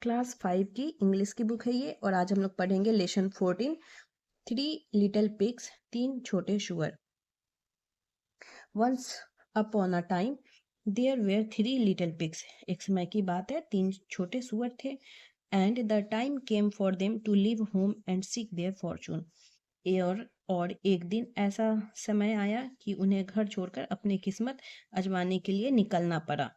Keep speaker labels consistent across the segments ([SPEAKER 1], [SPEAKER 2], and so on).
[SPEAKER 1] Class 5 की English की book है ये, और आज हम लोग पढ़ेंगे लेसन 14 3 लिटिल पिग्स, 3 छोटे शुअर। Once upon a time there were 3 little pigs. एक समय की बात है, 3 छोटे सुअर थे। And the time came for them to leave home and seek their fortune. और एक दिन ऐसा समय आया कि उन्हें घर छोड़कर अपनी किस्मत आजमाने के लिए निकलना पड़ा।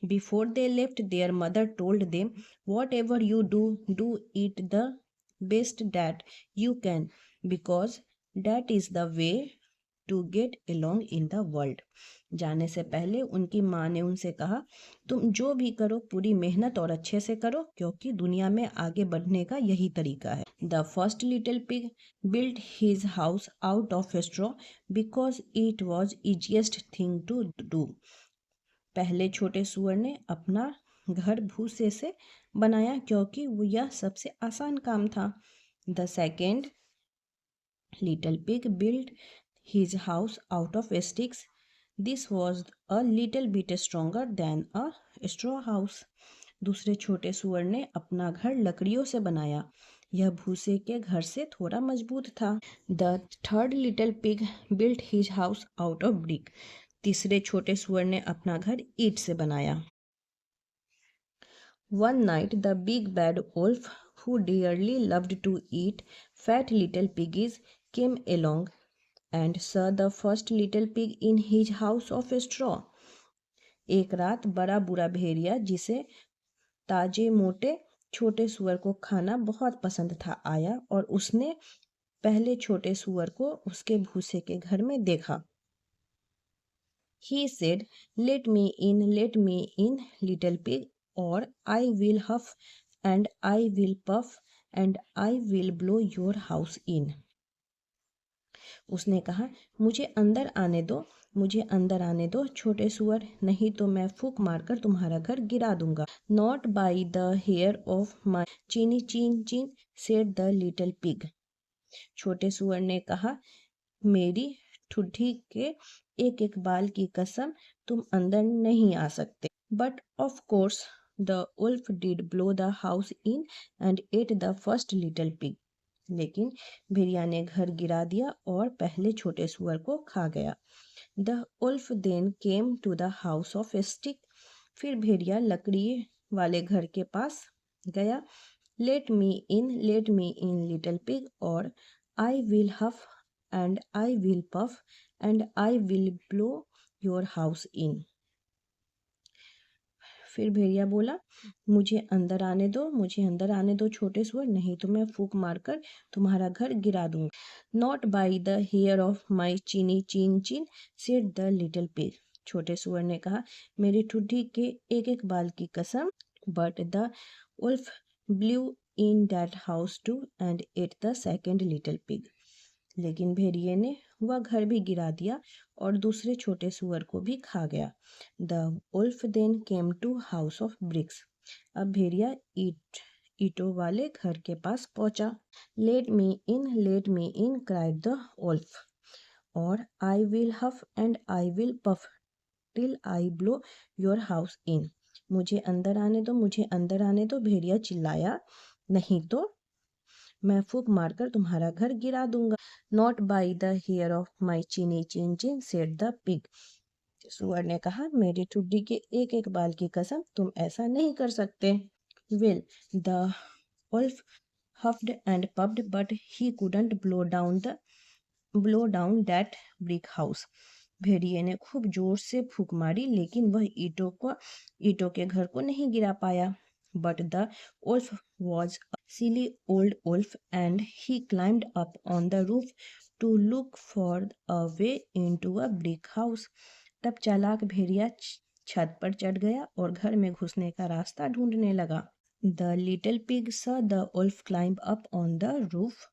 [SPEAKER 1] Before they left, their mother told them, whatever you do, do it the best that you can, because that is the way to get along in the world. जाने से पहले उनकी माँ ने उनसे कहा, तुम जो भी करो पूरी मेहनत और अच्छे से करो, क्योंकि दुनिया में आगे बढ़ने का यही तरीका है। The first little pig built his house out of straw because it was easiest thing to do. पहले छोटे सुअर ने अपना घर भूसे से बनाया क्योंकि वो यह सबसे आसान काम था। The second little pig build his house out of sticks. This was a little bit stronger then a straw house. दूसरे छोटे सुअर ने अपना घर लकड़ियों से बनाया। यह भूसे के घर से थोड़ा मजबूत था। The third little pig built his house out of brick. तीसरे छोटे सुअर ने अपना घर ईंट से बनाया। One night the big bad wolf, who dearly loved to eat fat little piggies, came along and saw the first little pig in his house of straw. एक रात बड़ा बुरा भेड़िया, जिसे ताजे मोटे छोटे सुअर को खाना बहुत पसंद था, आया और उसने पहले छोटे सुअर को उसके भूसे के घर में देखा। He said, let me in, little pig, or I will huff and I will puff and I will blow your house in. उसने कहा, मुझे अंदर आने दो, मुझे अंदर आने दो छोटे सुअर, नहीं तो मैं फूंक मारकर तुम्हारा घर गिरा दूंगा। Not by the hair of my chinny chin chin, said the little pig. छोटे सुअर ने कहा, मेरी ठुड्डी के एक एक बाल की कसम, तुम अंदर नहीं आ सकते। But of course the wolf did blow the house in and ate the first little pig. लेकिन भेड़िया ने घर गिरा दिया और पहले छोटे सुअर को खा गया। The wolf then came to the house of stick. फिर भेड़िया लकड़ी वाले घर के पास गया। Let me in, little pig, और I will huff and I will puff and I will blow your house in. फिर भेड़िया बोला, मुझे अंदर आने दो, मुझे अंदर आने दो छोटे सुअर, नहीं तो मैं फूंक मारकर तुम्हारा घर गिरा दूंगा। Not by the hair of my chinny chin chin, said the little pig. छोटे सुअर ने कहा, मेरी ठुड्डी के एक एक बाल की कसम। But the wolf blew in that house too and ate the second little pig. लेकिन भेड़िए ने वह घर भी गिरा दिया और दूसरे छोटे सुअर को भी खा गया। The wolf then came to house of bricks. अब भेड़िया ईंटों वाले घर के पास पहुंचा। Let me in, cried the wolf, और I will huff and I will puff till I blow your house in. मुझे अंदर आने दो, मुझे अंदर आने दो, भेड़िया चिल्लाया, नहीं तो मैं फूंक मारकर तुम्हारा घर गिरा दूंगा। Not by the hair of my chinny chin chin, said the pig. सुअर ने कहा, मेरी ठुड्डी के एक एक बाल की कसम, तुम ऐसा नहीं कर सकते। Will the wolf huffed and puffed, but he couldn't blow down that brick house. भेड़िए ने खूब जोर से फूंक मारी, लेकिन वह ईंटों के घर को नहीं गिरा पाया। But the wolf was a silly old wolf, and he climbed up on the roof to look for a way into a brick house. तब चालाक भेड़िया छत पर चढ़ गया और घर में घुसने का रास्ता ढूंढने लगा। The little pig saw the wolf climb up on the roof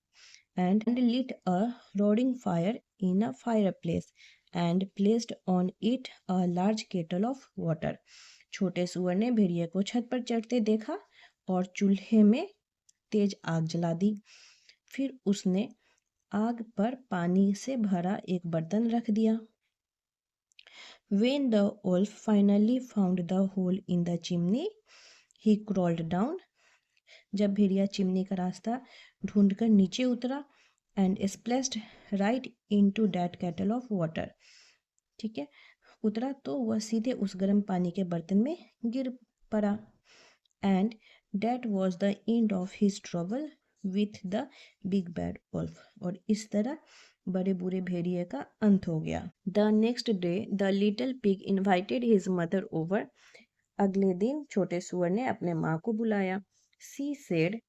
[SPEAKER 1] and lit a roaring fire in a fireplace and placed on it a large kettle of water. छोटे सुअर ने भेड़िए को छत पर चढ़ते देखा और चूल्हे में तेज आग जला दी। फिर उसने आग पर पानी से भरा एक बर्तन रख दिया। When the wolf finally found the hole in the chimney, he crawled down, जब भेड़िया चिमनी का रास्ता ढूंढकर नीचे उतरा and splashed right into that kettle of water, ठीक है, उतरा तो वह सीधे उस गर्म पानी के बर्तन में गिर पड़ा। And that was the end of his trouble with the big bad wolf, और इस तरह बड़े बुरे भेड़िए का अंत हो गया। The next day the little pig invited his mother over, अगले दिन छोटे सुअर ने अपने माँ को बुलाया। She said,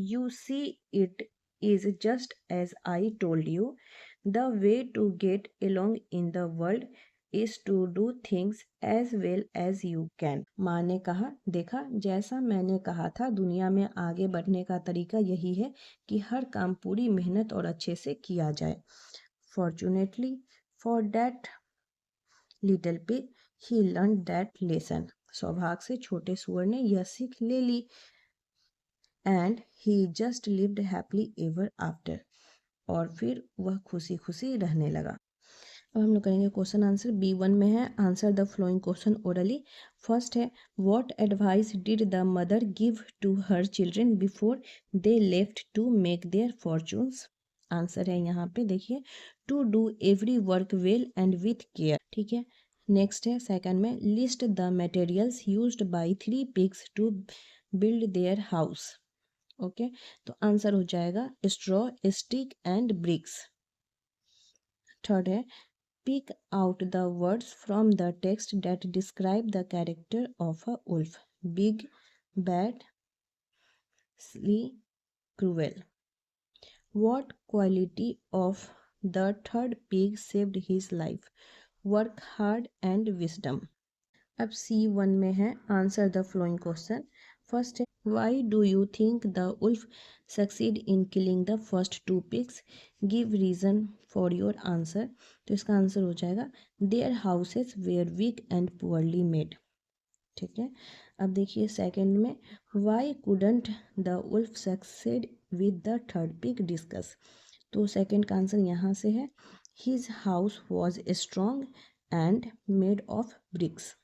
[SPEAKER 1] you see it is just as I told you, the way to get along in the world is to do things as well as you can. माँ ने कहा, देखा, जैसा मैंने कहा था, दुनिया में आगे बढ़ने का तरीका यही है कि हर काम पूरी मेहनत और अच्छे से किया जाए। Fortunately for that little pig he learn that lesson, सौभाग्य से छोटे सुअर ने यह सीख ले ली। And he just lived happily ever after, और फिर वह खुशी खुशी रहने लगा। अब हम लोग करेंगे क्वेश्चन आंसर। B1 में है, answer the following question orally. First है, what advice did the mother give to her children before they left to make their fortunes. Answer है यहाँ पे देखिए, to do every work well and with care, ठीक है। Next है second में, list the materials used by 3 pigs to build their house. Okay, तो answer हो जाएगा straw, stick and bricks. Third है, pick out the words from the text that describe the character of a wolf. Big, bad, silly, cruel. What quality of the third pig saved his life? Work hard and wisdom. अब C1 में है, answer the following question. First है, why do you think the wolf succeed in killing the first 2 pigs, give reason for your answer. तो इसका answer हो जाएगा, their houses were weak and poorly made, ठीक है। अब देखिए सेकंड में, why couldn't the wolf succeed with the third pig, discuss. तो सेकंड का आंसर यहाँ से है, his house was strong and made of BRICS.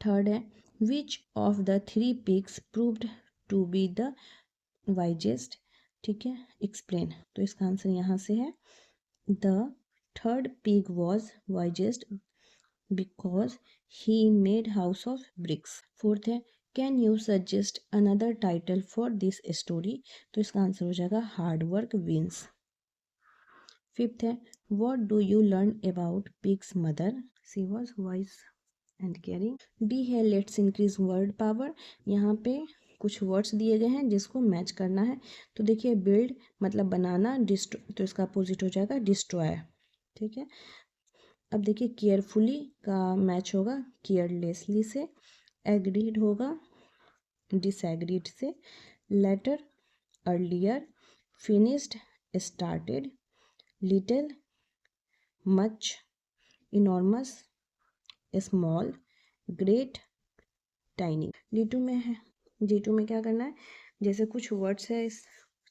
[SPEAKER 1] Third है, which of the 3 pigs proved to be the wisest, ठीक है, explain. तो इसका आंसर यहाँ से है, the third pig was wisest because he made house of bricks. Fourth है, can you suggest another title for this story. तो इसका आंसर हो जाएगा, हार्ड वर्क विंस। फिफ्थ है, what do you learn about pigs mother, she was wise and caring. D है, let's increase word power. यहाँ पे कुछ वर्ड्स दिए गए हैं जिसको मैच करना है। तो देखिए, बिल्ड मतलब बनाना, डिस्ट्रॉय तो इसका अपोजिट हो जाएगा डिस्ट्रॉय, ठीक है। अब देखिए, केयरफुली का मैच होगा केयरलेसली से, एग्रीड होगा डिसएग्रीड से, later earlier, finished started, little much, enormous small, great tiny. D2 में है, D2 में क्या करना है, जैसे कुछ वर्ड्स है इस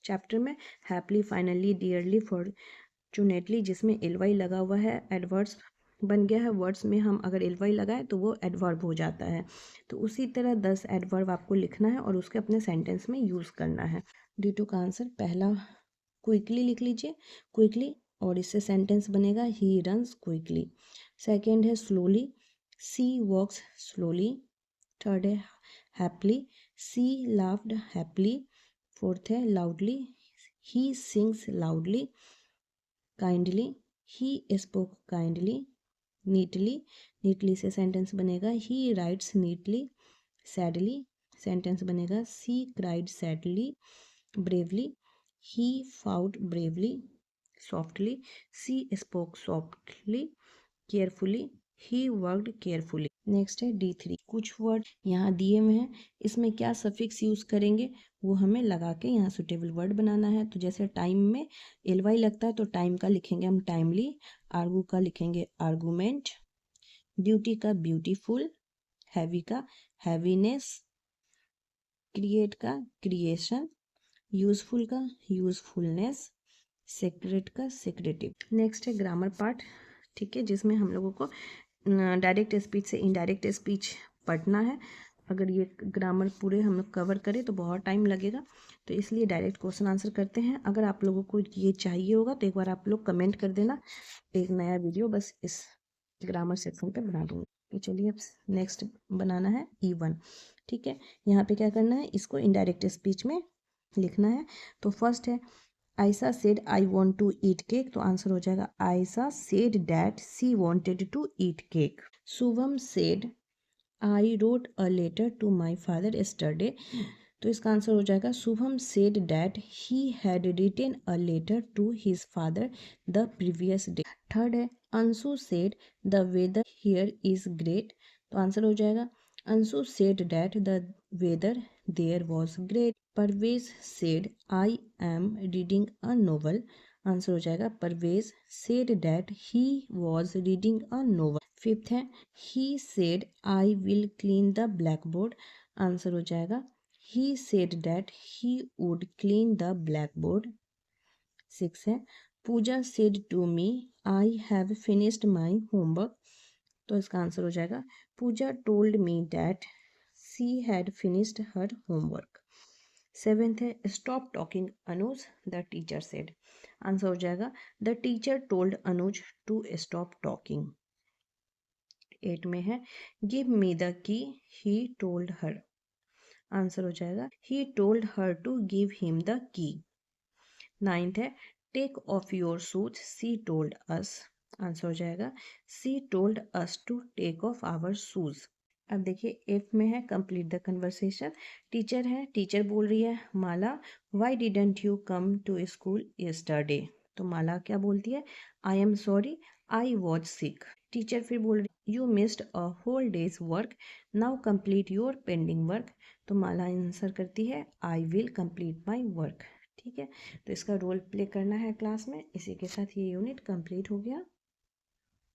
[SPEAKER 1] चैप्टर में, हैप्पीली, फाइनली, डियरली, फॉर्चुनेटली, जिसमें ly लगा हुआ है, एडवर्ड्स बन गया है। वर्ड्स में हम अगर ly लगाए तो वो एडवर्ब हो जाता है। तो उसी तरह 10 एडवर्ब आपको लिखना है और उसके अपने सेंटेंस में यूज़ करना है। D2 का आंसर पहला क्विकली लिख लीजिए, क्विकली, और इससे सेंटेंस बनेगा, ही रन्स क्विकली। सेकेंड है slowly, she walks slowly. Third है happily, she laughed happily. Fourth है loudly, he sings loudly. Kindly, he spoke kindly. Neatly, neatly से सेंटेंस बनेगा, he writes neatly. Sadly, sentence बनेगा, she cried sadly. Bravely, he fought bravely. Softly, she spoke softly. Carefully, he worked carefully. Next है D3। कुछ word यहाँ दिए हुए हैं, इसमें क्या सफिक्स यूज करेंगे वो हमें लगा के यहाँ सुटेबल वर्ड बनाना है। तो जैसे टाइम में ly लगता है तो टाइम का लिखेंगे हम टाइमली, आर्गू का लिखेंगे आर्गूमेंट, ड्यूटी का ब्यूटीफुल, हैवी का हैवीनेस, क्रिएट का क्रिएशन, यूजफुल का यूजफुलनेस, सेक्रेट का सेक्रेटिव। नेक्स्ट है ग्रामर पार्ट, ठीक है, जिसमें हम लोगों को डायरेक्ट स्पीच से इनडायरेक्ट स्पीच पढ़ना है। अगर ये ग्रामर पूरे हम लोग कवर करें तो बहुत टाइम लगेगा, तो इसलिए डायरेक्ट क्वेश्चन आंसर करते हैं। अगर आप लोगों को ये चाहिए होगा तो एक बार आप लोग कमेंट कर देना, एक नया वीडियो बस इस ग्रामर सेक्शन पे बना दूँगी। तो चलिए अब नेक्स्ट बनाना है E1। ठीक है, यहाँ पे क्या करना है, इसको इनडायरेक्ट स्पीच में लिखना है। तो फर्स्ट है Ayesha said I want to eat cake, तो आंसर हो जाएगा Ayesha said that she wanted to eat cake. Shubham said I wrote a letter to my father yesterday, तो इसका आंसर हो जाएगा Shubham said that he had written a letter to his father the previous day. Third है Anshu said the weather here is great, तो answer हो जाएगा Anshu said that the weather there was great. Parvez said I am reading a novel, answer हो जाएगा Parvez said that he was reading a novel. Fifth है he said I will clean the blackboard, answer हो जाएगा he said that he would clean the blackboard. Six है Pooja said to me I have finished my homework, तो इसका answer हो जाएगा Pooja told me that she had finished her homework. Seventh है stop talking Anuj the teacher said, answer हो जाएगा the teacher told Anuj to stop talking. 8 में है give me the key he told her, answer हो जाएगा he told her to give him the key. 9th है take off your shoes she told us, answer हो जाएगा she told us to take off our shoes. अब देखिए F में है complete the conversation. Teacher है, टीचर बोल रही है Mala why didn't you come to school yesterday, तो माला क्या बोलती है I am sorry I was sick. Teacher फिर बोल रही you missed a whole day's work now complete your pending work, तो माला आंसर करती है I will complete my work. ठीक है, तो इसका रोल प्ले करना है क्लास में। इसी के साथ ये यूनिट कंप्लीट हो गया।